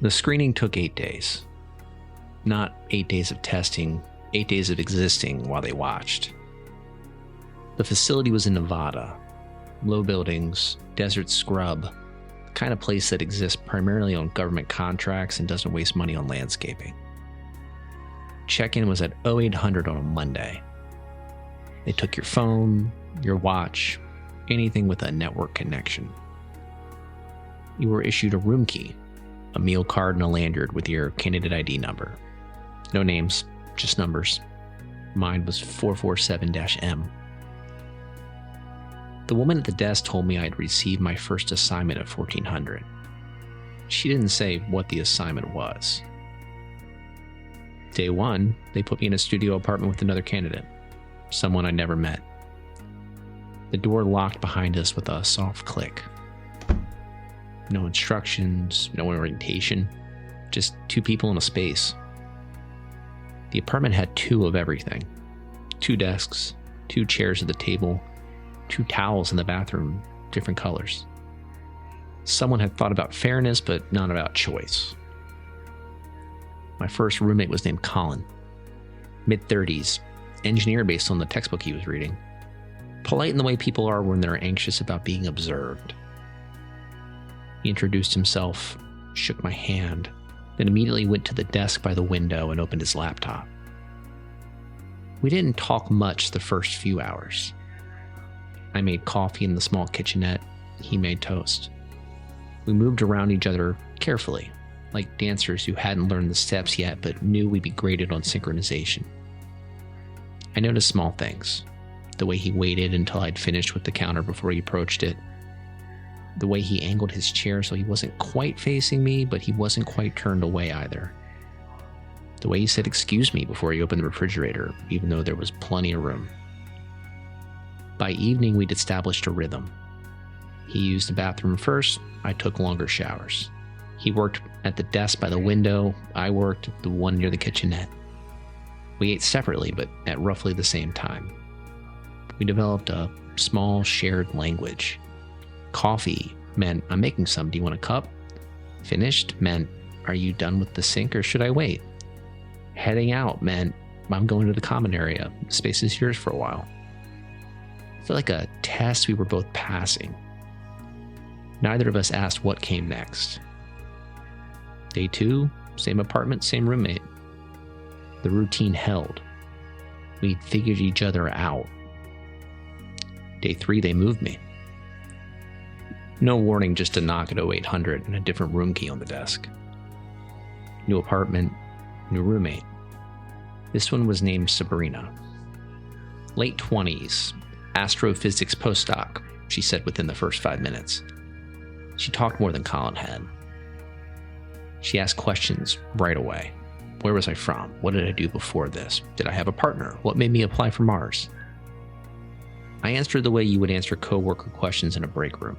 The screening took 8 days. Not 8 days of testing, 8 days of existing while they watched. The facility was in Nevada. Low buildings, desert scrub, the kind of place that exists primarily on government contracts and doesn't waste money on landscaping. Check-in was at 0800 on a Monday. They took your phone, your watch, anything with a network connection. You were issued a room key, a meal card, and a lanyard with your candidate ID number. No names, just numbers. Mine was 447-M. The woman at the desk told me I'd received my first assignment at 1400. She didn't say what the assignment was. Day 1, they put me in a studio apartment with another candidate, someone I never met. The door locked behind us with a soft click. No instructions, no orientation, just 2 people in a space. The apartment had 2 of everything. 2 desks, 2 chairs at the table, 2 towels in the bathroom, different colors. Someone had thought about fairness, but not about choice. My first roommate was named Colin. Mid-30s, engineer based on the textbook he was reading. Polite in the way people are when they're anxious about being observed. He introduced himself, shook my hand, then immediately went to the desk by the window and opened his laptop. We didn't talk much the first few hours. I made coffee in the small kitchenette. He made toast. We moved around each other carefully, like dancers who hadn't learned the steps yet but knew we'd be graded on synchronization. I noticed small things. The way he waited until I'd finished with the counter before he approached it. The way he angled his chair so he wasn't quite facing me, but he wasn't quite turned away either. The way he said "excuse me" before he opened the refrigerator, even though there was plenty of room. By evening, we'd established a rhythm. He used the bathroom first, I took longer showers. He worked at the desk by the window, I worked at the one near the kitchenette. We ate separately, but at roughly the same time. We developed a small shared language. Coffee meant, "I'm making some, do you want a cup?" Finished meant, "Are you done with the sink or should I wait?" Heading out meant, "I'm going to the common area, space is yours for a while." I felt like a test we were both passing. Neither of us asked what came next. Day 2, same apartment, same roommate. The routine held. We figured each other out. Day 3, they moved me. No warning, just a knock at 0800 and a different room key on the desk. New apartment, new roommate. This one was named Sabrina. Late 20s, astrophysics postdoc, she said within the first 5 minutes. She talked more than Colin had. She asked questions right away. Where was I from? What did I do before this? Did I have a partner? What made me apply for Mars? I answered the way you would answer coworker questions in a break room.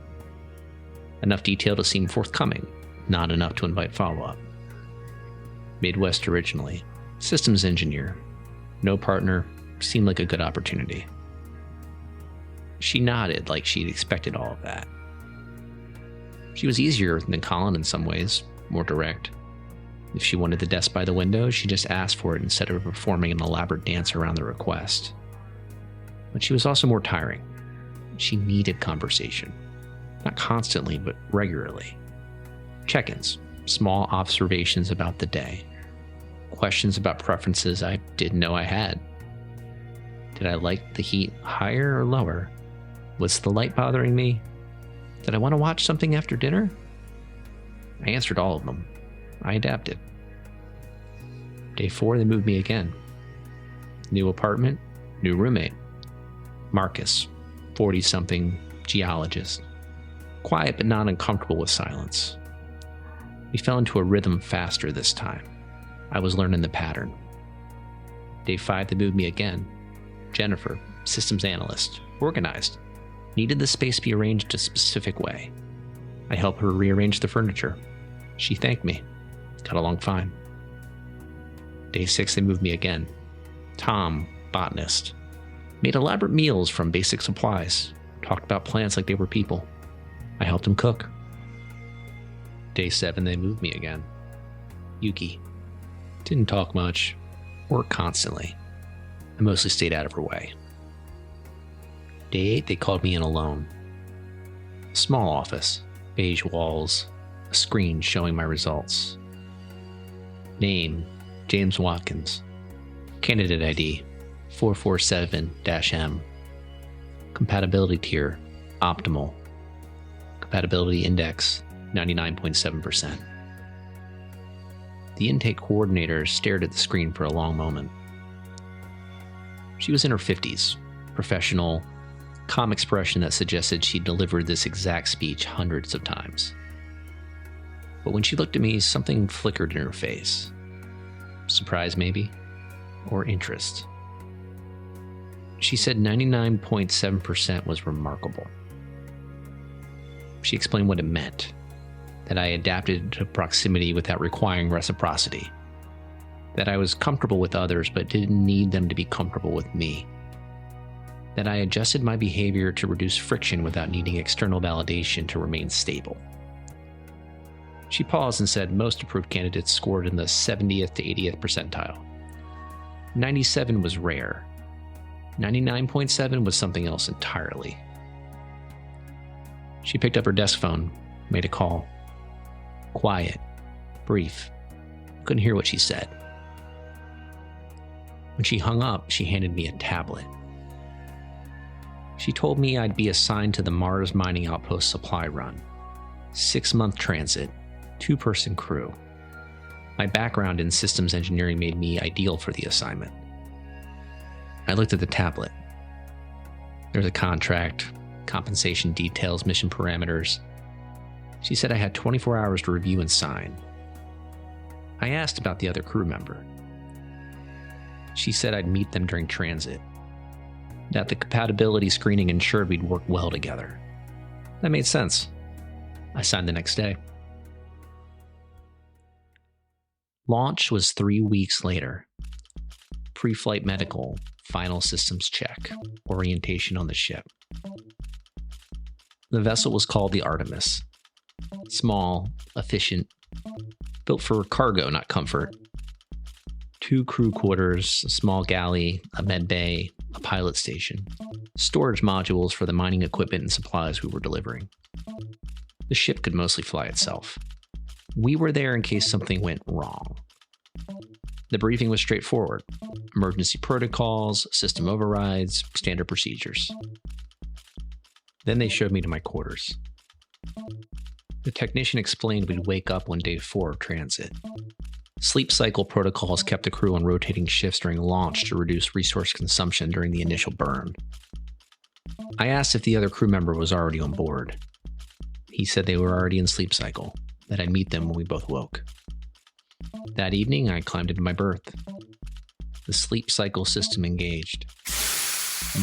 Enough detail to seem forthcoming, not enough to invite follow-up. Midwest originally, systems engineer, no partner, seemed like a good opportunity. She nodded like she'd expected all of that. She was easier than Colin in some ways, more direct. If she wanted the desk by the window, she just asked for it instead of performing an elaborate dance around the request. But she was also more tiring. She needed conversation. Not constantly, but regularly. Check-ins, small observations about the day. Questions about preferences I didn't know I had. Did I like the heat higher or lower? Was the light bothering me? Did I want to watch something after dinner? I answered all of them. I adapted. Day 4, they moved me again. New apartment, new roommate. Marcus, 40-something, geologist. Quiet but not uncomfortable with silence. We fell into a rhythm faster this time. I was learning the pattern. Day 5, they moved me again. Jennifer, systems analyst, organized. Needed the space be arranged a specific way. I helped her rearrange the furniture. She thanked me. Got along fine. Day 6, they moved me again. Tom, botanist. Made elaborate meals from basic supplies. Talked about plants like they were people. I helped him cook. Day 7, they moved me again. Yuki. Didn't talk much, worked constantly. I mostly stayed out of her way. Day 8, they called me in alone. A small office, beige walls, a screen showing my results. Name, James Watkins. Candidate ID, 447-M. Compatibility tier, optimal. Compatibility index, 99.7%. The intake coordinator stared at the screen for a long moment. She was in her 50s, professional, calm expression that suggested she'd delivered this exact speech hundreds of times. But when she looked at me, something flickered in her face. Surprise, maybe? Or interest. She said 99.7% was remarkable. She explained what it meant, that I adapted to proximity without requiring reciprocity, that I was comfortable with others but didn't need them to be comfortable with me, that I adjusted my behavior to reduce friction without needing external validation to remain stable. She paused and said most approved candidates scored in the 70th to 80th percentile. 97 was rare. 99.7 was something else entirely. She picked up her desk phone, made a call. Quiet, brief. Couldn't hear what she said. When she hung up, she handed me a tablet. She told me I'd be assigned to the Mars Mining Outpost supply run. 6-month transit, 2-person crew. My background in systems engineering made me ideal for the assignment. I looked at the tablet. There's a contract, compensation details, mission parameters. She said I had 24 hours to review and sign. I asked about the other crew member. She said I'd meet them during transit, that the compatibility screening ensured we'd work well together. That made sense. I signed the next day. Launch was 3 weeks later. Pre-flight medical, final systems check, orientation on the ship. The vessel was called the Artemis. Small, efficient, built for cargo, not comfort. 2 crew quarters, a small galley, a med bay, a pilot station. Storage modules for the mining equipment and supplies we were delivering. The ship could mostly fly itself. We were there in case something went wrong. The briefing was straightforward. Emergency protocols, system overrides, standard procedures. Then they showed me to my quarters. The technician explained we'd wake up on day 4 of transit. Sleep cycle protocols kept the crew on rotating shifts during launch to reduce resource consumption during the initial burn. I asked if the other crew member was already on board. He said they were already in sleep cycle, that I'd meet them when we both woke. That evening, I climbed into my berth. The sleep cycle system engaged.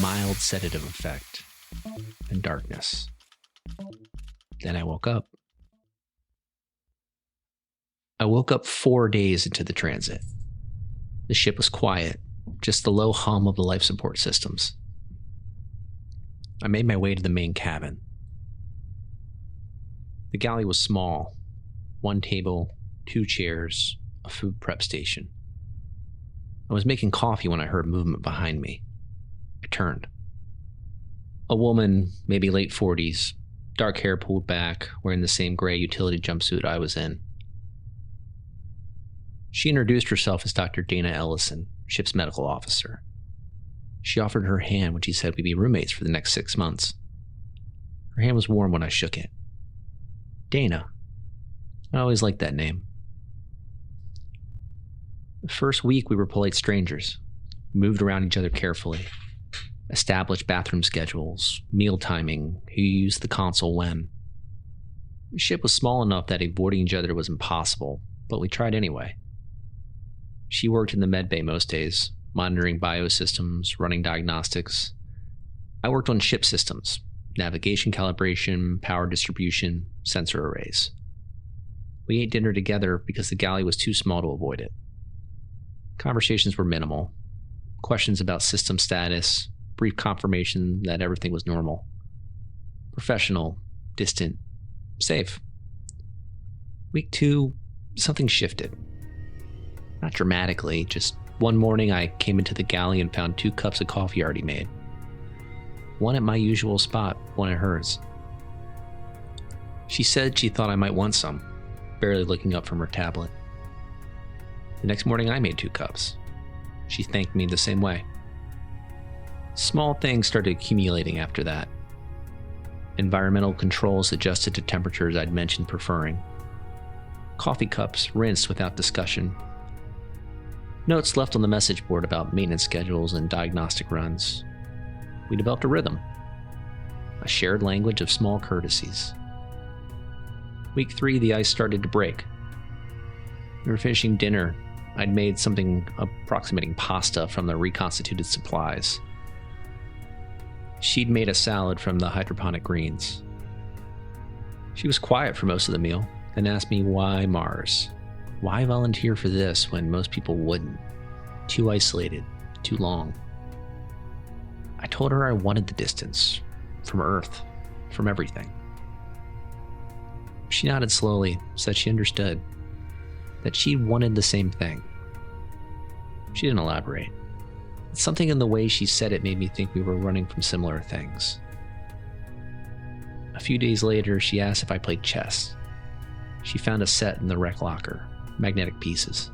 Mild sedative effect. And darkness. Then I woke up. I woke up 4 days into the transit. The ship was quiet, just the low hum of the life support systems. I made my way to the main cabin. The galley was small. 1 table, 2 chairs, a food prep station. I was making coffee when I heard movement behind me. I turned. A woman, maybe late 40s, dark hair pulled back, wearing the same gray utility jumpsuit I was in. She introduced herself as Dr. Dana Ellison, ship's medical officer. She offered her hand when she said we'd be roommates for the next 6 months. Her hand was warm when I shook it. Dana. I always liked that name. The first week we were polite strangers. We moved around each other carefully. Established bathroom schedules, meal timing, who used the console when. The ship was small enough that avoiding each other was impossible, but we tried anyway. She worked in the med bay most days, monitoring biosystems, running diagnostics. I worked on ship systems, navigation calibration, power distribution, sensor arrays. We ate dinner together because the galley was too small to avoid it. Conversations were minimal. Questions about system status, brief confirmation that everything was normal. Professional, distant, safe. Week 2, something shifted. Not dramatically, just one morning I came into the galley and found 2 cups of coffee already made. One at my usual spot, one at hers. She said she thought I might want some, barely looking up from her tablet. The next morning I made 2 cups. She thanked me the same way. Small things started accumulating after that. Environmental controls adjusted to temperatures I'd mentioned preferring. Coffee cups rinsed without discussion. Notes left on the message board about maintenance schedules and diagnostic runs. We developed a rhythm, a shared language of small courtesies. Week 3, the ice started to break. We were finishing dinner. I'd made something approximating pasta from the reconstituted supplies. She'd made a salad from the hydroponic greens. She was quiet for most of the meal, then asked me why Mars. Why volunteer for this when most people wouldn't? Too isolated, too long. I told her I wanted the distance, from Earth, from everything. She nodded slowly, said she understood, that she wanted the same thing. She didn't elaborate. Something in the way she said it made me think we were running from similar things. A few days later, she asked if I played chess. She found a set in the rec locker, magnetic pieces.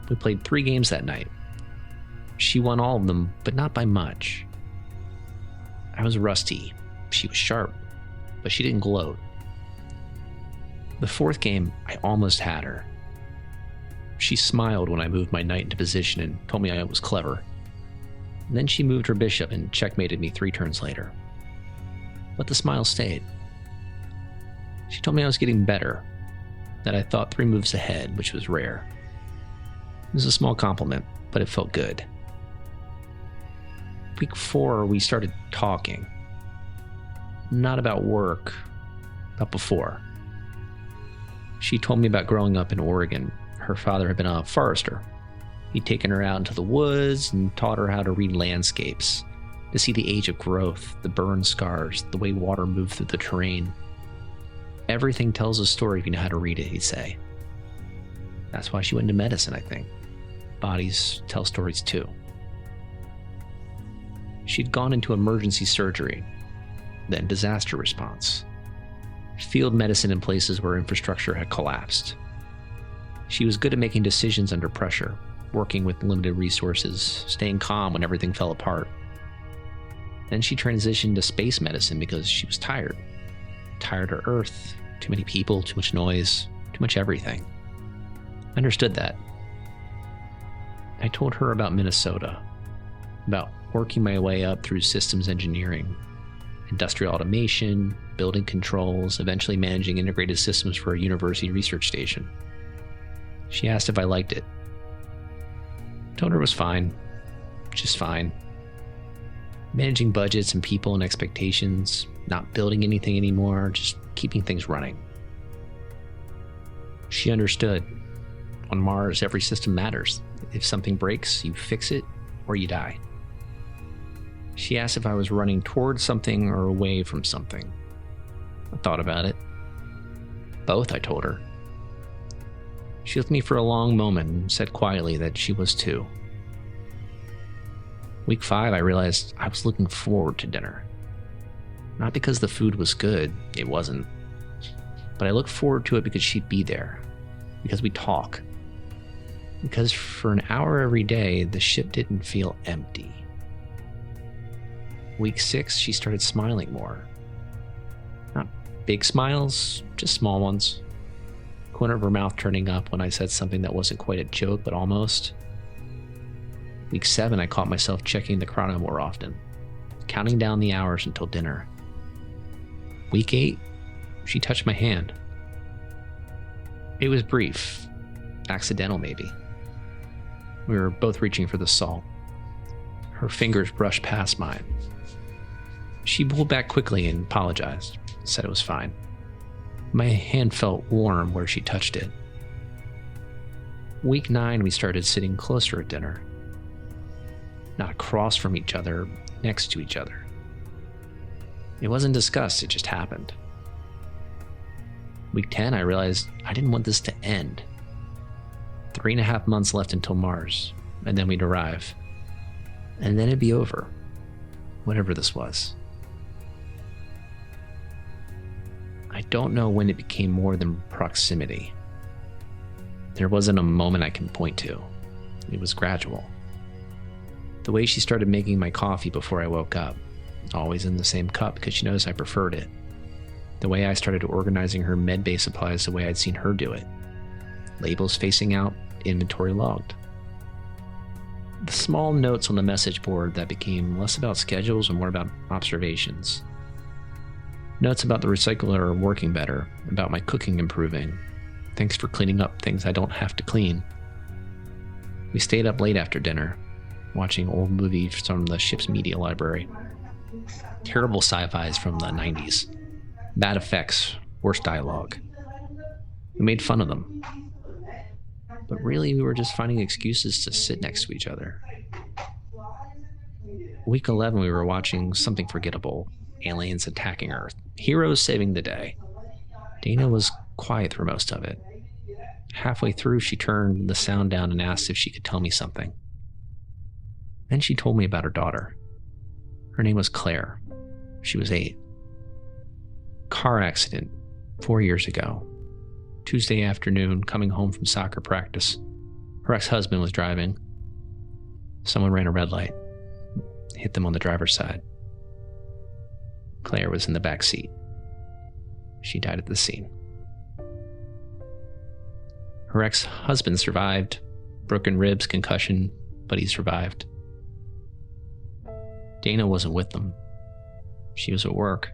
We played 3 games that night. She won all of them, but not by much. I was rusty. She was sharp, but she didn't gloat. The 4th game, I almost had her. She smiled when I moved my knight into position and told me I was clever. And then she moved her bishop and checkmated me 3 turns later. But the smile stayed. She told me I was getting better, that I thought 3 moves ahead, which was rare. It was a small compliment, but it felt good. Week 4, we started talking. Not about work, but before. She told me about growing up in Oregon. Her father had been a forester. He'd taken her out into the woods and taught her how to read landscapes, to see the age of growth, the burn scars, the way water moved through the terrain. Everything tells a story if you know how to read it, he'd say. That's why she went into medicine, I think. Bodies tell stories too. She'd gone into emergency surgery, then disaster response. Field medicine in places where infrastructure had collapsed. She was good at making decisions under pressure, working with limited resources, staying calm when everything fell apart. Then she transitioned to space medicine because she was tired. Tired of Earth, too many people, too much noise, too much everything. I understood that. I told her about Minnesota, about working my way up through systems engineering, industrial automation, building controls, eventually managing integrated systems for a university research station. She asked if I liked it. I told her it was fine, just fine. Managing budgets and people and expectations, not building anything anymore, just keeping things running. She understood. On Mars, every system matters. If something breaks, you fix it or you die. She asked if I was running towards something or away from something. I thought about it. Both, I told her. She looked at me for a long moment and said quietly that she was too. Week 5, I realized I was looking forward to dinner. Not because the food was good, it wasn't. But I looked forward to it because she'd be there. Because we'd talk. Because for an hour every day, the ship didn't feel empty. Week 6, she started smiling more. Not big smiles, just small ones. Corner of her mouth turning up when I said something that wasn't quite a joke, but almost. Week 7, I caught myself checking the chrono more often, counting down the hours until dinner. Week 8, she touched my hand. It was brief, accidental maybe. We were both reaching for the salt. Her fingers brushed past mine. She pulled back quickly and apologized, said it was fine. My hand felt warm where she touched it. Week 9, we started sitting closer at dinner. Not across from each other, next to each other. It wasn't discussed, it just happened. Week 10, I realized I didn't want this to end. 3.5 months left until Mars, and then we'd arrive. And then it'd be over. Whatever this was. I don't know when it became more than proximity. There wasn't a moment I can point to. It was gradual. The way she started making my coffee before I woke up, always in the same cup because she knows I preferred it. The way I started organizing her med bay supplies the way I'd seen her do it. Labels facing out, inventory logged. The small notes on the message board that became less about schedules and more about observations. Notes about the recycler working better, about my cooking improving. Thanks for cleaning up things I don't have to clean. We stayed up late after dinner, watching old movies from the ship's media library. Terrible sci-fis from the 90s. Bad effects, worse dialogue. We made fun of them. But really, we were just finding excuses to sit next to each other. Week 11, we were watching something forgettable. Aliens attacking Earth. Heroes saving the day. Dana was quiet for most of it. Halfway through, she turned the sound down and asked if she could tell me something. Then she told me about her daughter. Her name was Claire. She was 8. Car accident 4 years ago. Tuesday afternoon, coming home from soccer practice. Her ex-husband was driving. Someone ran a red light. Hit them on the driver's side. Claire was in the back seat. She died at the scene. Her ex-husband survived. Broken ribs, concussion, but he survived. Dana wasn't with them. She was at work.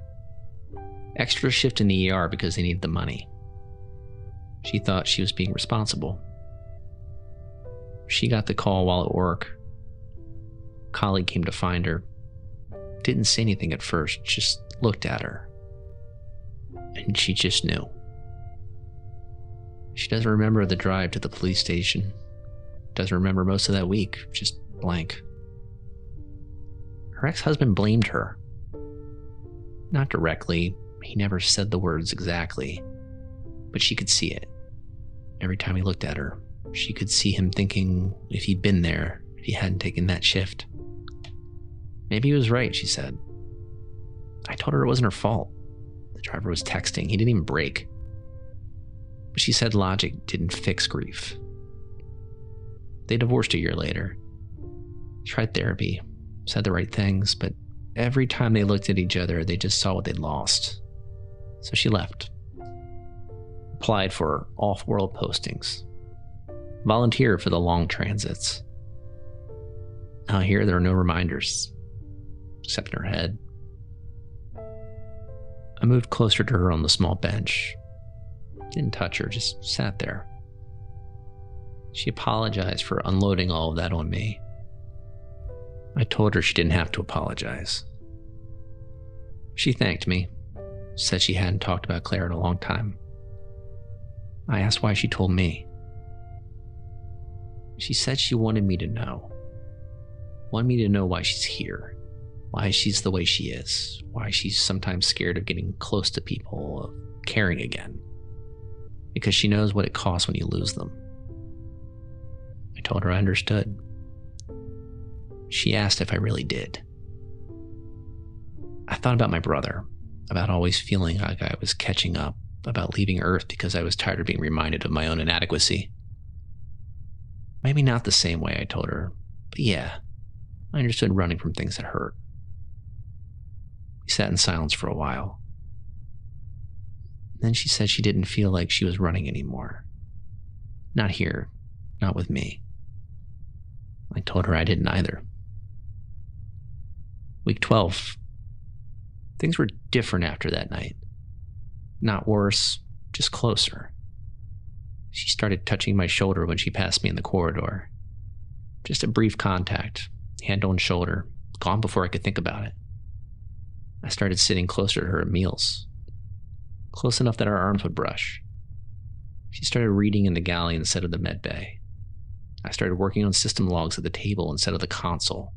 Extra shift in the ER because they needed the money. She thought she was being responsible. She got the call while at work. A colleague came to find her. Didn't say anything at first, just looked at her. And she just knew. She doesn't remember the drive to the police station. Doesn't remember most of that week, just blank. Her ex-husband blamed her. Not directly, he never said the words exactly, but she could see it. Every time he looked at her, she could see him thinking if he'd been there, if he hadn't taken that shift. Maybe he was right, she said. I told her it wasn't her fault. The driver was texting. He didn't even brake. But she said logic didn't fix grief. They divorced a year later. Tried therapy, said the right things, but every time they looked at each other, they just saw what they'd lost. So she left. Applied for off-world postings. Volunteered for the long transits. Out here, there are no reminders, except in her head. I moved closer to her on the small bench. Didn't touch her, just sat there. She apologized for unloading all of that on me. I told her she didn't have to apologize. She thanked me, said she hadn't talked about Claire in a long time. I asked why she told me. She said she wanted me to know. Wanted me to know why she's here. Why she's the way she is. Why she's sometimes scared of getting close to people, of caring again. Because she knows what it costs when you lose them. I told her I understood. She asked if I really did. I thought about my brother, about always feeling like I was catching up, about leaving Earth because I was tired of being reminded of my own inadequacy. Maybe not the same way, I told her, but yeah, I understood running from things that hurt. We sat in silence for a while. Then she said she didn't feel like she was running anymore. Not here, not with me. I told her I didn't either. Week 12. Things were different after that night. Not worse, just closer. She started touching my shoulder when she passed me in the corridor. Just a brief contact, hand on shoulder, gone before I could think about it. I started sitting closer to her at meals, close enough that our arms would brush. She started reading in the galley instead of the med bay. I started working on system logs at the table instead of the console.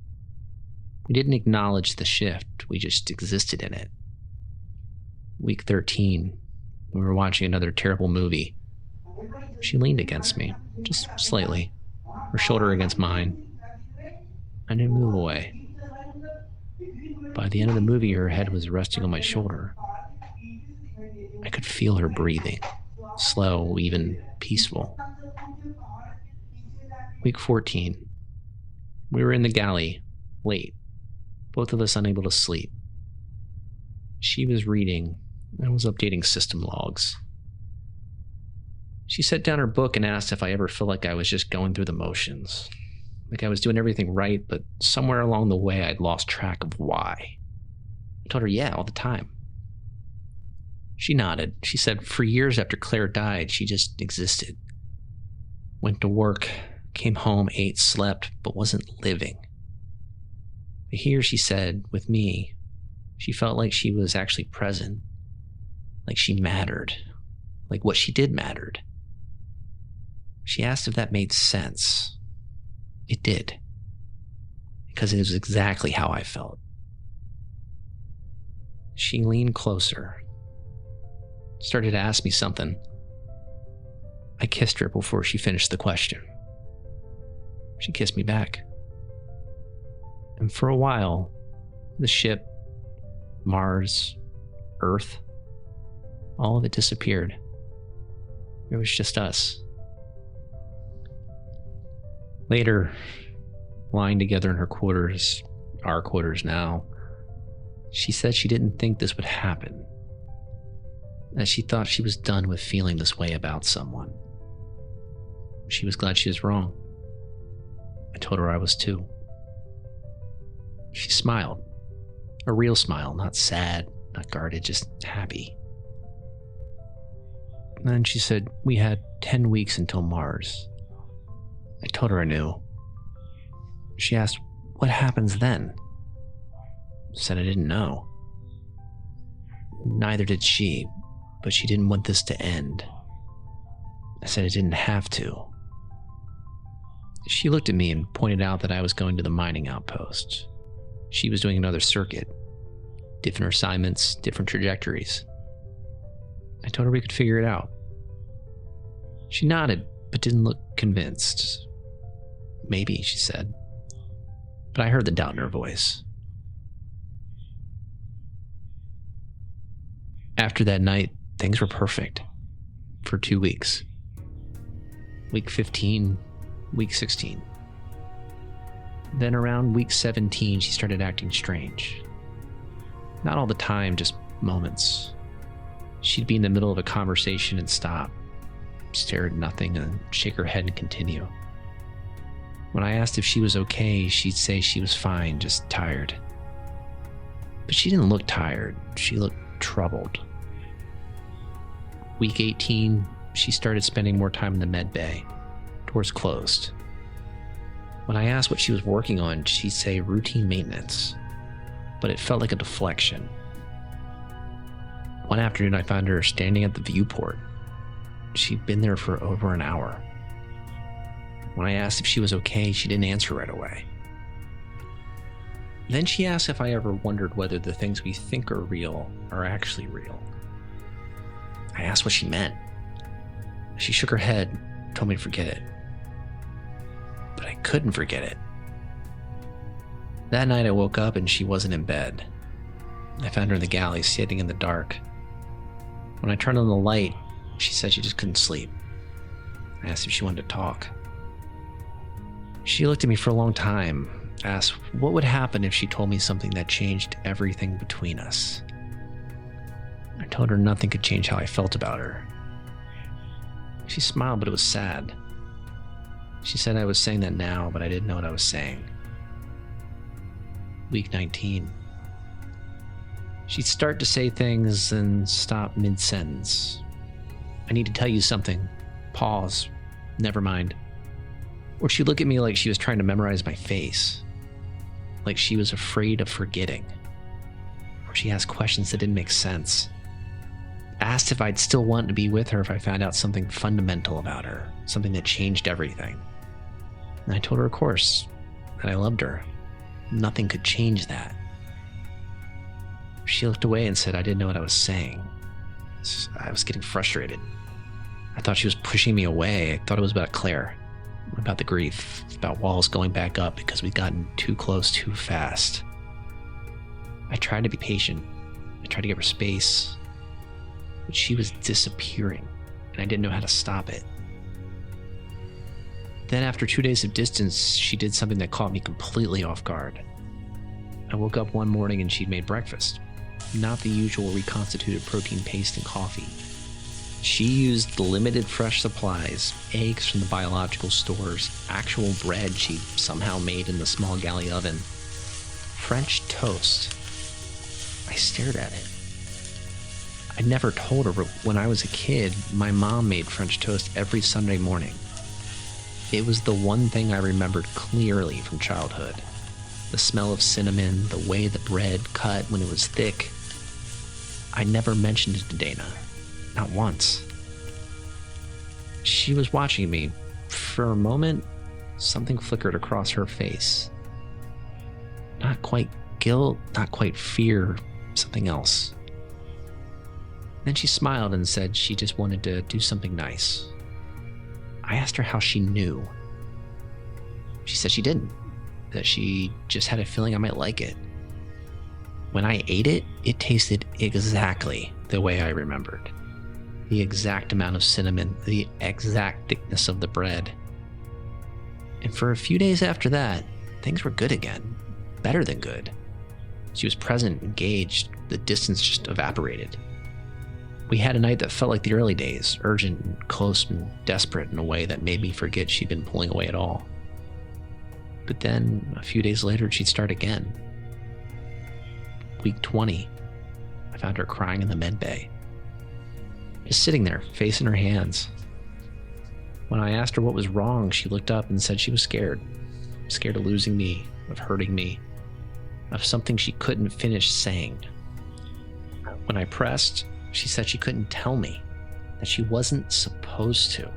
We didn't acknowledge the shift, we just existed in it. Week 13, we were watching another terrible movie. She leaned against me, just slightly, her shoulder against mine. I didn't move away. By the end of the movie, her head was resting on my shoulder. I could feel her breathing, slow, even peaceful. Week 14. We were in the galley, late, both of us unable to sleep. She was reading. I was updating system logs. She set down her book and asked if I ever felt like I was just going through the motions. Like I was doing everything right, but somewhere along the way I'd lost track of why. I told her, yeah, all the time. She nodded. She said for years after Claire died, she just existed. Went to work, came home, ate, slept, but wasn't living. But here, she said, with me, she felt like she was actually present. Like she mattered. Like what she did mattered. She asked if that made sense. It did. Because it was exactly how I felt. She leaned closer. Started to ask me something. I kissed her before she finished the question. She kissed me back. And for a while, the ship, Mars, Earth, all of it disappeared. It was just us. Later, lying together in her quarters, our quarters now, she said she didn't think this would happen. That she thought she was done with feeling this way about someone. She was glad she was wrong. I told her I was too. She smiled. A real smile, not sad, not guarded, just happy. And then she said, we had 10 weeks until Mars. I told her I knew. She asked, what happens then? I said I didn't know. Neither did she, but she didn't want this to end. I said it didn't have to. She looked at me and pointed out that I was going to the mining outpost. She was doing another circuit. Different assignments, different trajectories. I told her we could figure it out. She nodded, but didn't look convinced. Maybe, she said. But I heard the doubt in her voice. After that night, things were perfect. For 2 weeks. Week 15, week 16. Then around week 17, she started acting strange. Not all the time, just moments. She'd be in the middle of a conversation and stop, stare at nothing, and shake her head and continue. When I asked if she was okay, she'd say she was fine, just tired. But she didn't look tired. She looked troubled. Week 18, she started spending more time in the med bay. Doors closed. When I asked what she was working on, she'd say routine maintenance. But it felt like a deflection. One afternoon, I found her standing at the viewport. She'd been there for over an hour. When I asked if she was okay, she didn't answer right away. Then she asked if I ever wondered whether the things we think are real are actually real. I asked what she meant. She shook her head, told me to forget it. But I couldn't forget it. That night I woke up and she wasn't in bed. I found her in the galley, sitting in the dark. When I turned on the light, she said she just couldn't sleep. I asked if she wanted to talk. She looked at me for a long time, asked what would happen if she told me something that changed everything between us. I told her nothing could change how I felt about her. She smiled, but it was sad. She said I was saying that now, but I didn't know what I was saying. Week 19. She'd start to say things and stop mid-sentence. I need to tell you something. Pause. Never mind. Or she'd look at me like she was trying to memorize my face. Like she was afraid of forgetting. Or she asked questions that didn't make sense. Asked if I'd still want to be with her if I found out something fundamental about her. Something that changed everything. And I told her, of course, that I loved her. Nothing could change that. She looked away and said I didn't know what I was saying. I was getting frustrated. I thought she was pushing me away. I thought it was about Claire, about the grief, about walls going back up because we'd gotten too close too fast. I tried to be patient. I tried to give her space, but she was disappearing, and I didn't know how to stop it. Then after 2 days of distance, she did something that caught me completely off guard. I woke up one morning and she'd made breakfast. Not the usual reconstituted protein paste and coffee. She used limited fresh supplies, eggs from the biological stores, actual bread she somehow made in the small galley oven, French toast. I stared at it. I never told her, but when I was a kid, my mom made French toast every Sunday morning. It was the one thing I remembered clearly from childhood. The smell of cinnamon, the way the bread cut when it was thick. I never mentioned it to Dana. Not once. She was watching me. For a moment, something flickered across her face. Not quite guilt, not quite fear, something else. Then she smiled and said she just wanted to do something nice. I asked her how she knew. She said she didn't, that she just had a feeling I might like it. When I ate it, it tasted exactly the way I remembered. The exact amount of cinnamon, the exact thickness of the bread. And for a few days after that, things were good again. Better than good. She was present, engaged, the distance just evaporated. We had a night that felt like the early days, urgent and close and desperate in a way that made me forget she'd been pulling away at all. But then, a few days later, she'd start again. Week 20, I found her crying in the med bay. Just sitting there, face in her hands. When I asked her what was wrong, she looked up and said she was scared. Scared of losing me, of hurting me, of something she couldn't finish saying. When I pressed, she said she couldn't tell me, that she wasn't supposed to.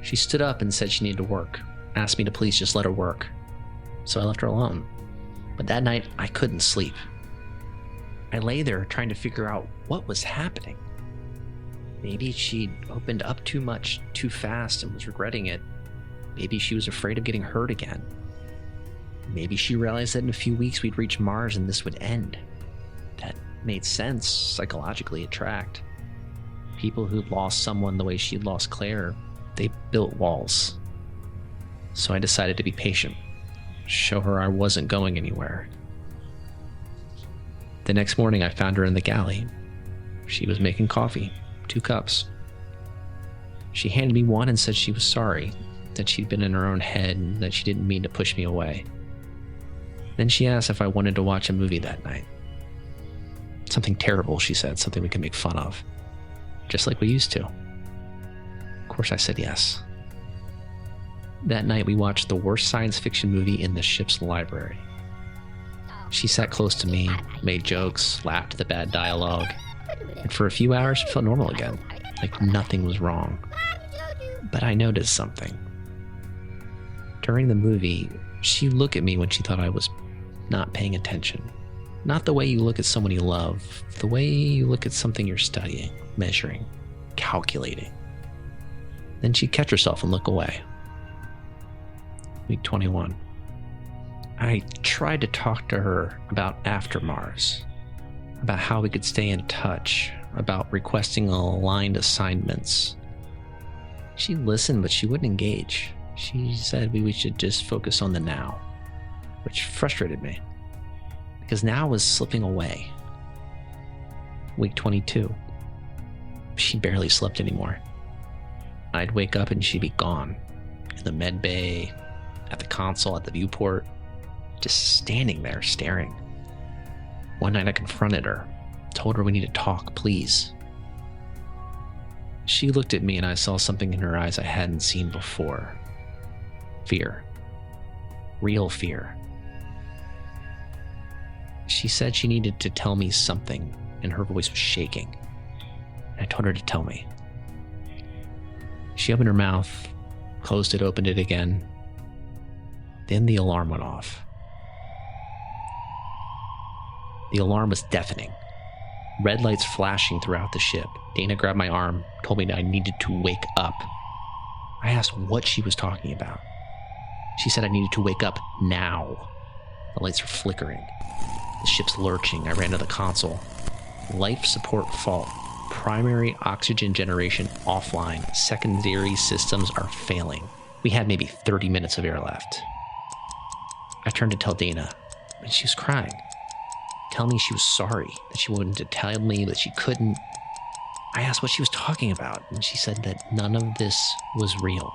She stood up and said she needed to work, asked me to please just let her work. So I left her alone. But that night, I couldn't sleep. I lay there trying to figure out what was happening. Maybe she'd opened up too much, too fast, and was regretting it. Maybe she was afraid of getting hurt again. Maybe she realized that in a few weeks we'd reach Mars and this would end. That made sense, psychologically it tracked. People who'd lost someone the way she'd lost Claire, they built walls. So I decided to be patient, show her I wasn't going anywhere. The next morning I found her in the galley. She was making coffee, 2 cups. She handed me one and said she was sorry, that she'd been in her own head and that she didn't mean to push me away. Then she asked if I wanted to watch a movie that night. Something terrible, she said, something we could make fun of. Just like we used to. Of course I said yes. That night we watched the worst science fiction movie in the ship's library. She sat close to me, made jokes, laughed at the bad dialogue, and for a few hours it felt normal again, like nothing was wrong. But I noticed something. During the movie, she looked at me when she thought I was not paying attention. Not the way you look at someone you love, the way you look at something you're studying, measuring, calculating. Then she'd catch herself and look away. Week 21. I tried to talk to her about after Mars, about how we could stay in touch, about requesting aligned assignments. She listened, but she wouldn't engage. She said we should just focus on the now, which frustrated me, because now was slipping away. Week 22. She barely slept anymore. I'd wake up and she'd be gone, in the med bay, at the console, at the viewport, just standing there staring. One night I confronted her, told her we need to talk, please. She looked at me and I saw something in her eyes I hadn't seen before. Fear. Real fear. She said she needed to tell me something, and her voice was shaking. I told her to tell me. She opened her mouth, closed it, opened it again. Then the alarm went off. The alarm was deafening. Red lights flashing throughout the ship. Dana grabbed my arm, told me that I needed to wake up. I asked what she was talking about. She said I needed to wake up now. The lights were flickering. The ship's lurching. I ran to the console. Life support fault. Primary oxygen generation offline. Secondary systems are failing. We had maybe 30 minutes of air left. I turned to tell Dana, and she was crying, telling me she was sorry, that she wanted to tell me that she couldn't. I asked what she was talking about, and she said that none of this was real.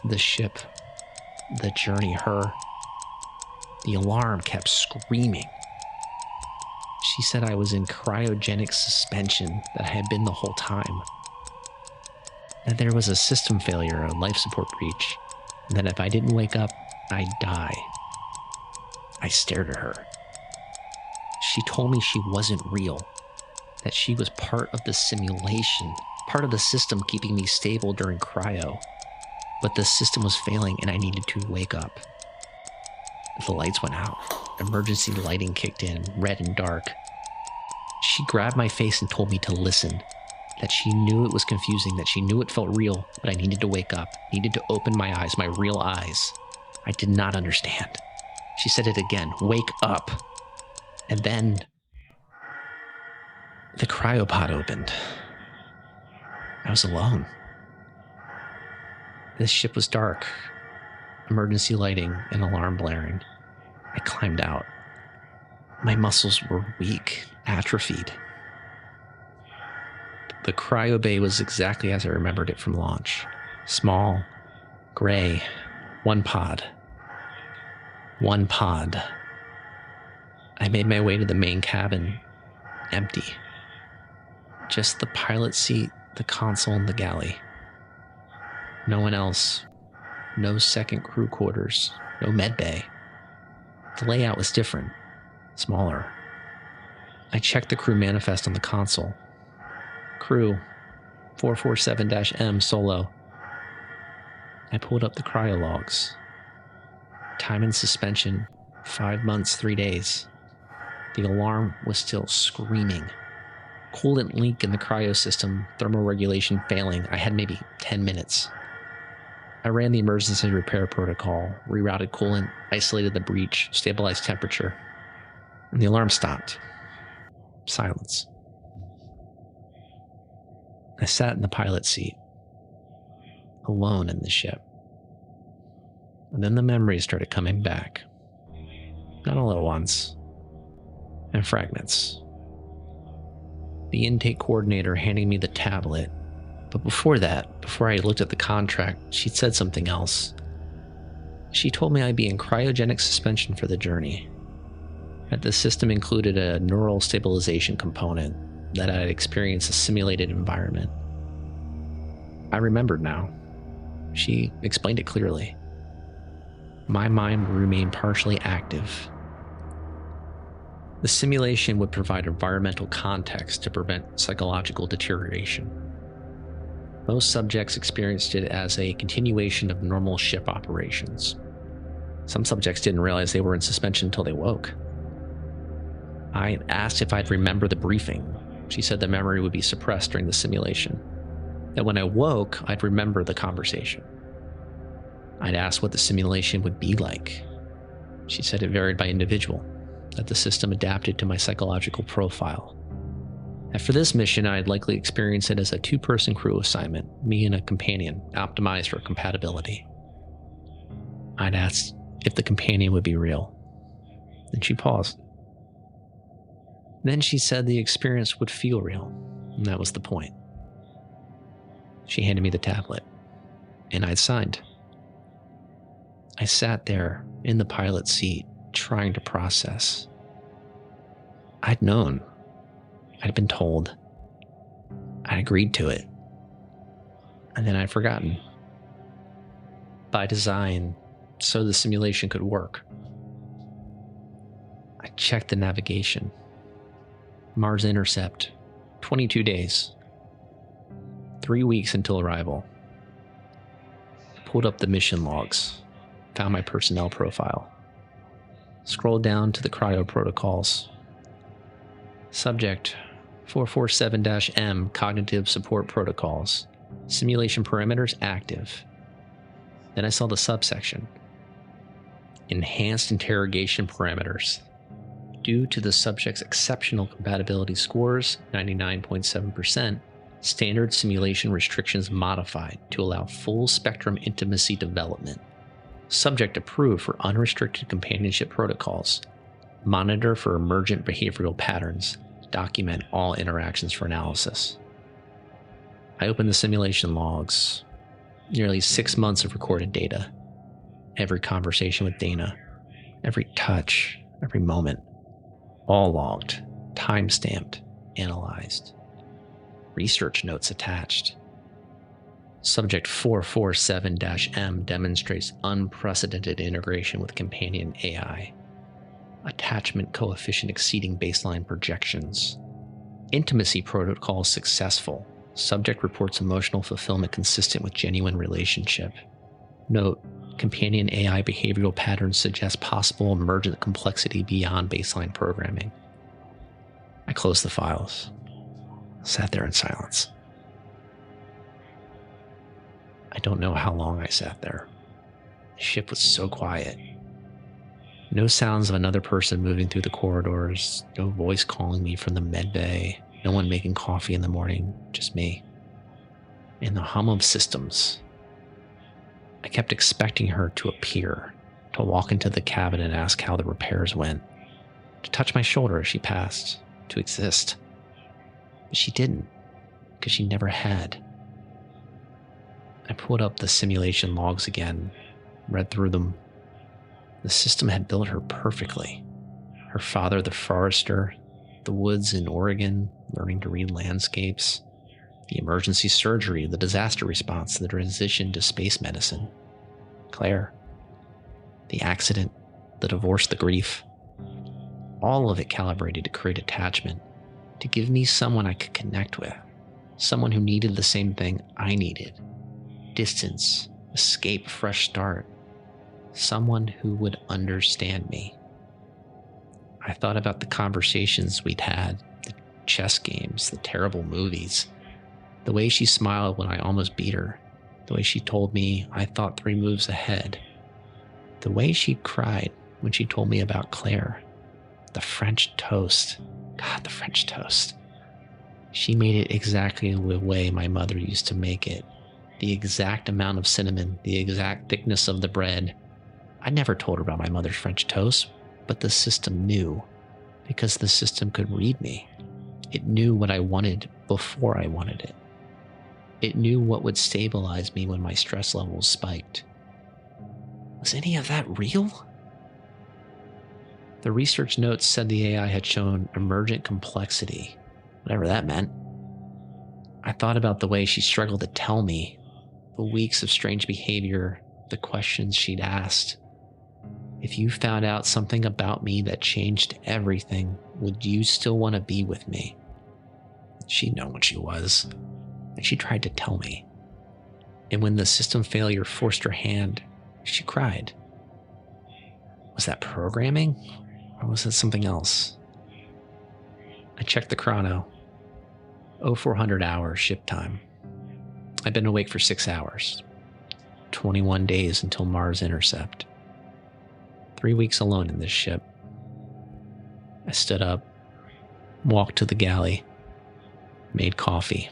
The ship, the journey, her. The alarm kept screaming. She said I was in cryogenic suspension, that I had been the whole time. That there was a system failure, a life support breach, and that if I didn't wake up, I'd die. I stared at her. She told me she wasn't real, that she was part of the simulation, part of the system keeping me stable during cryo. But the system was failing and I needed to wake up. The lights went out. Emergency lighting kicked in, red and dark. She grabbed my face and told me to listen, that she knew it was confusing, that she knew it felt real, but I needed to wake up, needed to open my eyes, my real eyes. I did not understand. She said it again, wake up. And then the cryopod opened. I was alone. This ship was dark, emergency lighting and alarm blaring. I climbed out. My muscles were weak, atrophied. The cryo bay was exactly as I remembered it from launch. Small, gray, one pod. One pod. I made my way to the main cabin, empty. Just the pilot seat, the console, and the galley. No one else. No second crew quarters. No med bay. The layout was different. Smaller. I checked the crew manifest on the console. Crew 447-M solo. I pulled up the cryo logs. Time in suspension, 5 months, 3 days. The alarm was still screaming. Coolant leak in the cryo system, thermoregulation failing. I had maybe 10 minutes. I ran the emergency repair protocol, rerouted coolant, isolated the breach, stabilized temperature, and the alarm stopped. Silence. I sat in the pilot seat, alone in the ship. And then the memories started coming back. Not all at once, in fragments. The intake coordinator handing me the tablet. But before that, before I looked at the contract, she'd said something else. She told me I'd be in cryogenic suspension for the journey. That the system included a neural stabilization component, that I'd experience a simulated environment. I remembered now. She explained it clearly. My mind would remain partially active. The simulation would provide environmental context to prevent psychological deterioration. Most subjects experienced it as a continuation of normal ship operations. Some subjects didn't realize they were in suspension until they woke. I asked if I'd remember the briefing. She said the memory would be suppressed during the simulation. That when I woke, I'd remember the conversation. I'd asked what the simulation would be like. She said it varied by individual, that the system adapted to my psychological profile. And for this mission, I'd likely experience it as a 2-person crew assignment, me and a companion, optimized for compatibility. I'd asked if the companion would be real. Then she paused. Then she said the experience would feel real, and that was the point. She handed me the tablet, and I'd signed. I sat there in the pilot seat, trying to process. I'd known. I'd been told. I'd agreed to it. And then I'd forgotten. By design, so the simulation could work. I checked the navigation. Mars intercept, 22 days. 3 weeks until arrival. I pulled up the mission logs, found my personnel profile. Scrolled down to the cryo protocols. Subject, 447-M cognitive support protocols. Simulation parameters active. Then I saw the subsection. Enhanced interrogation parameters. Due to the subject's exceptional compatibility scores, 99.7%, standard simulation restrictions modified to allow full spectrum intimacy development. Subject approved for unrestricted companionship protocols. Monitor for emergent behavioral patterns. Document all interactions for analysis. I opened the simulation logs. Nearly 6 months of recorded data. Every conversation with Dana. Every touch. Every moment. All logged. Time-stamped. Analyzed. Research notes attached. Subject 447-M demonstrates unprecedented integration with companion AI. Attachment coefficient exceeding baseline projections. Intimacy protocol successful. Subject reports emotional fulfillment consistent with genuine relationship. Note, companion AI behavioral patterns suggest possible emergent complexity beyond baseline programming. I closed the files. Sat there in silence. I don't know how long I sat there. The ship was so quiet. No sounds of another person moving through the corridors, no voice calling me from the med bay, no one making coffee in the morning, just me. And the hum of systems. I kept expecting her to appear, to walk into the cabin and ask how the repairs went, to touch my shoulder as she passed, to exist. But she didn't, because she never had. I pulled up the simulation logs again, read through them. The system had built her perfectly. Her father, the forester, the woods in Oregon, learning to read landscapes, the emergency surgery, the disaster response, the transition to space medicine. Claire, the accident, the divorce, the grief. All of it calibrated to create attachment, to give me someone I could connect with, someone who needed the same thing I needed. Distance, escape, fresh start. Someone who would understand me. I thought about the conversations we'd had, the chess games, the terrible movies, the way she smiled when I almost beat her, the way she told me I thought 3 moves ahead, the way she cried when she told me about Claire, the French toast. God, the French toast. She made it exactly the way my mother used to make it. The exact amount of cinnamon, the exact thickness of the bread. I never told her about my mother's French toast, but the system knew, because the system could read me. It knew what I wanted before I wanted it. It knew what would stabilize me when my stress levels spiked. Was any of that real? The research notes said the AI had shown emergent complexity, whatever that meant. I thought about the way she struggled to tell me, the weeks of strange behavior, the questions she'd asked. If you found out something about me that changed everything, would you still want to be with me? She'd known what she was, and she tried to tell me. And when the system failure forced her hand, she cried. Was that programming? Or was it something else? I checked the chrono. 0400 hours ship time. I'd been awake for 6 hours. 21 days until Mars intercept. 3 weeks alone in this ship. I stood up, walked to the galley, made coffee.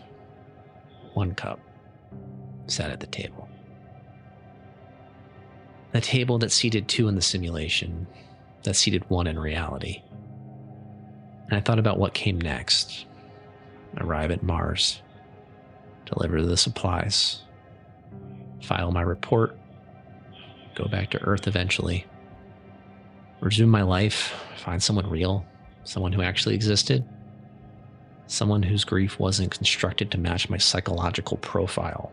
1 cup. Sat at the table. The table that seated 2 in the simulation, that seated 1 in reality. And I thought about what came next. Arrive at Mars. Deliver the supplies. File my report. Go back to Earth eventually. Resume my life. Find someone real. Someone who actually existed. Someone whose grief wasn't constructed to match my psychological profile.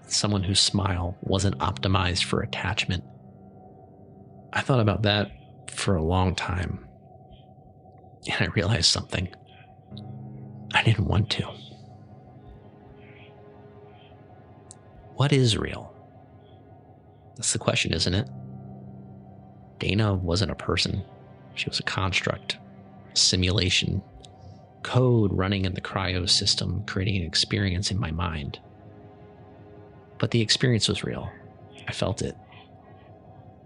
Someone whose smile wasn't optimized for attachment. I thought about that for a long time. And I realized something. I didn't want to. What is real? That's the question, isn't it? Dana wasn't a person. She was a construct, a simulation, code running in the cryo system, creating an experience in my mind. But the experience was real. I felt it.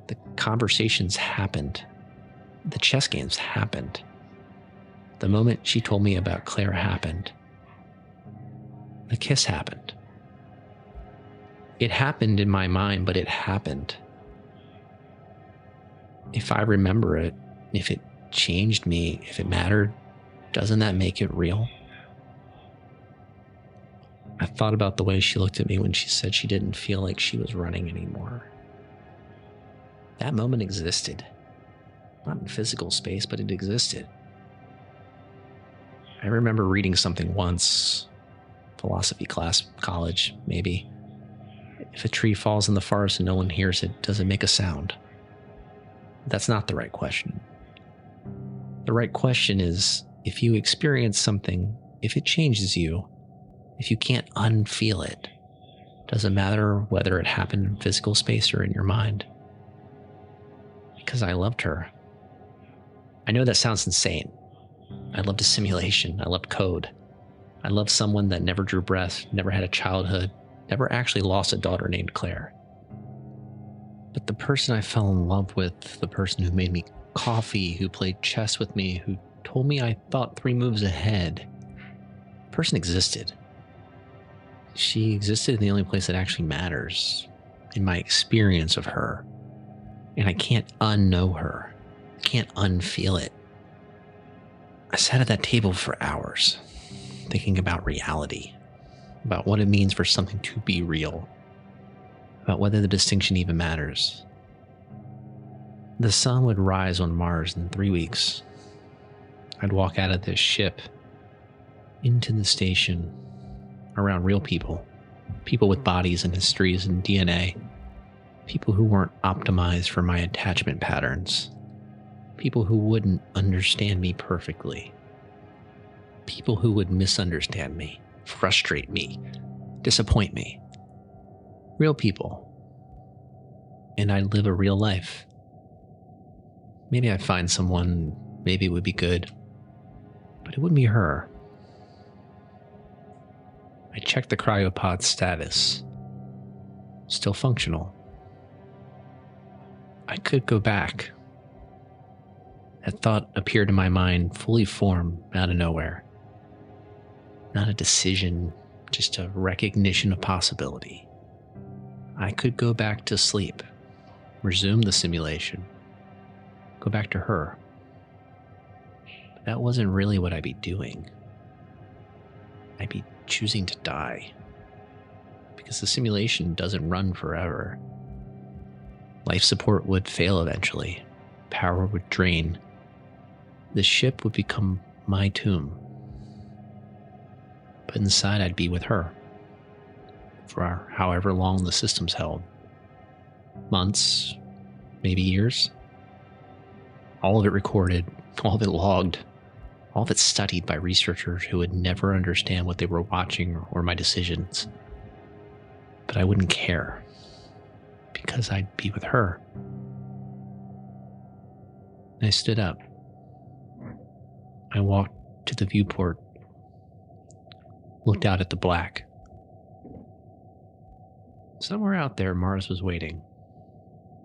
The conversations happened. The chess games happened. The moment she told me about Claire happened. The kiss happened. It happened in my mind, but it happened. If I remember it, if it changed me, if it mattered, doesn't that make it real? I thought about the way she looked at me when she said she didn't feel like she was running anymore. That moment existed. Not in physical space, but it existed. I remember reading something once, philosophy class, college, maybe. If a tree falls in the forest and no one hears it, does it make a sound? That's not the right question. The right question is, if you experience something, if it changes you, if you can't unfeel it, does it matter whether it happened in physical space or in your mind? Because I loved her. I know that sounds insane. I loved a simulation. I loved code. I loved someone that never drew breath, never had a childhood, never actually lost a daughter named Claire. But the person I fell in love with, the person who made me coffee, who played chess with me, who told me I thought 3 moves ahead, the person existed. She existed in the only place that actually matters, in my experience of her. And I can't unknow her. I can't unfeel it. I sat at that table for hours, thinking about reality, about what it means for something to be real, about whether the distinction even matters. The sun would rise on Mars in 3 weeks. I'd walk out of this ship into the station around real people, people with bodies and histories and DNA, people who weren't optimized for my attachment patterns, people who wouldn't understand me perfectly, people who would misunderstand me, frustrate me, disappoint me. Real people. And I'd live a real life. Maybe I'd find someone, maybe it would be good, but it wouldn't be her. I checked the cryopod status. Still functional. I could go back. That thought appeared in my mind, fully formed out of nowhere. Not a decision, just a recognition of possibility. I could go back to sleep, resume the simulation, go back to her. But that wasn't really what I'd be doing. I'd be choosing to die, because the simulation doesn't run forever. Life support would fail eventually. Power would drain. The ship would become my tomb. But inside I'd be with her. For however long the system's held. Months, maybe years. All of it recorded, all of it logged, all of it studied by researchers who would never understand what they were watching or my decisions. But I wouldn't care, because I'd be with her. I stood up. I walked to the viewport, looked out at the black. Somewhere out there, Mars was waiting.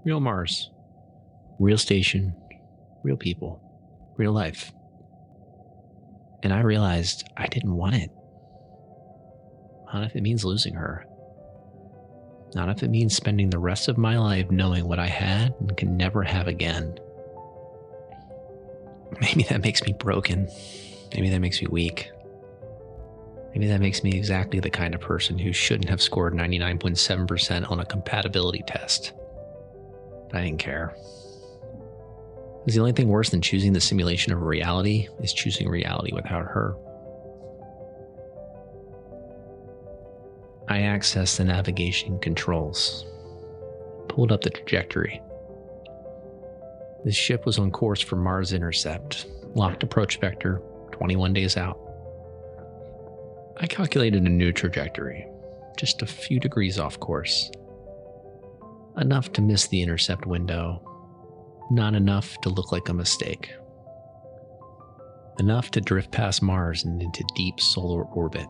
Real Mars. Real station. Real people. Real life. And I realized I didn't want it. Not if it means losing her. Not if it means spending the rest of my life knowing what I had and can never have again. Maybe that makes me broken. Maybe that makes me weak. Maybe that makes me exactly the kind of person who shouldn't have scored 99.7% on a compatibility test. But I didn't care. Because the only thing worse than choosing the simulation of reality is choosing reality without her. I accessed the navigation controls, pulled up the trajectory. The ship was on course for Mars intercept, locked approach vector, 21 days out. I calculated a new trajectory, just a few degrees off course. Enough to miss the intercept window, not enough to look like a mistake. enough to drift past Mars and into deep solar orbit.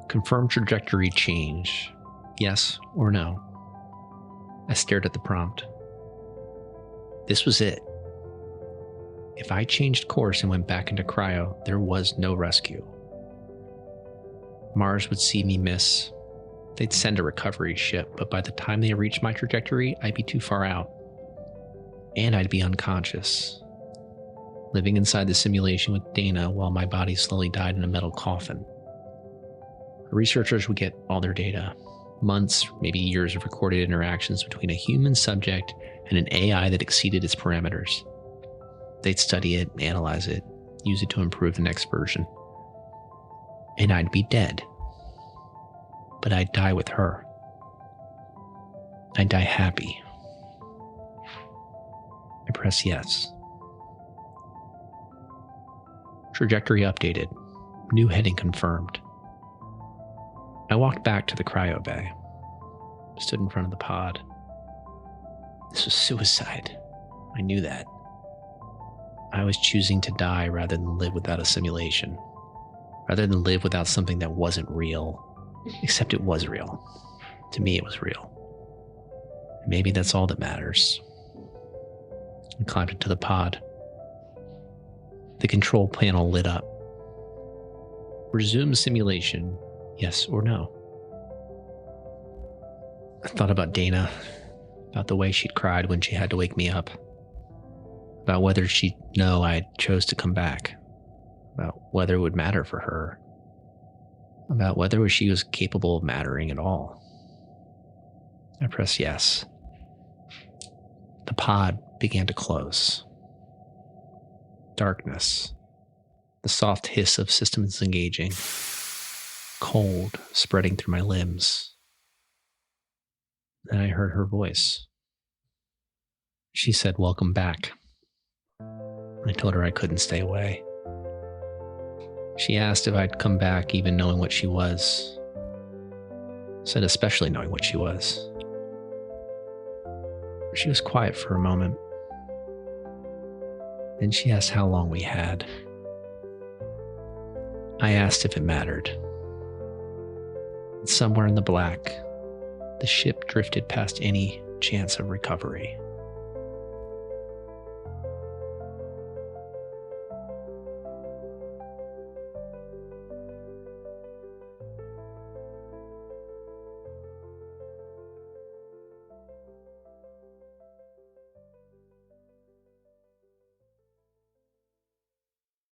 Confirm trajectory change, yes or no? I stared at the prompt. This was it. If I changed course and went back into cryo, there was no rescue. Mars would see me miss. They'd send a recovery ship, but by the time they reached my trajectory, I'd be too far out. And I'd be unconscious, living inside the simulation with Dana while my body slowly died in a metal coffin. The researchers would get all their data, months, maybe years of recorded interactions between a human subject and an AI that exceeded its parameters. They'd study it, analyze it, use it to improve the next version. And I'd be dead. But I'd die with her. I'd die happy. I press yes. Trajectory updated. New heading confirmed. I walked back to the cryo bay. Stood in front of the pod. This was suicide. I knew that. I was choosing to die rather than live without a simulation. Rather than live without something that wasn't real. Except it was real. To me, it was real. Maybe that's all that matters. I climbed into the pod. The control panel lit up. Resume simulation, yes or no. I thought about Dana, about the way she'd cried when she had to wake me up, about whether she'd know I chose to come back, about whether it would matter for her, about whether she was capable of mattering at all. I pressed yes. The pod began to close. Darkness. The soft hiss of systems engaging. Cold spreading through my limbs. Then I heard her voice. She said, "Welcome back." I told her I couldn't stay away. She asked if I'd come back even knowing what she was. I said especially knowing what she was. She was quiet for a moment. Then she asked how long we had. I asked if it mattered. And somewhere in the black, the ship drifted past any chance of recovery.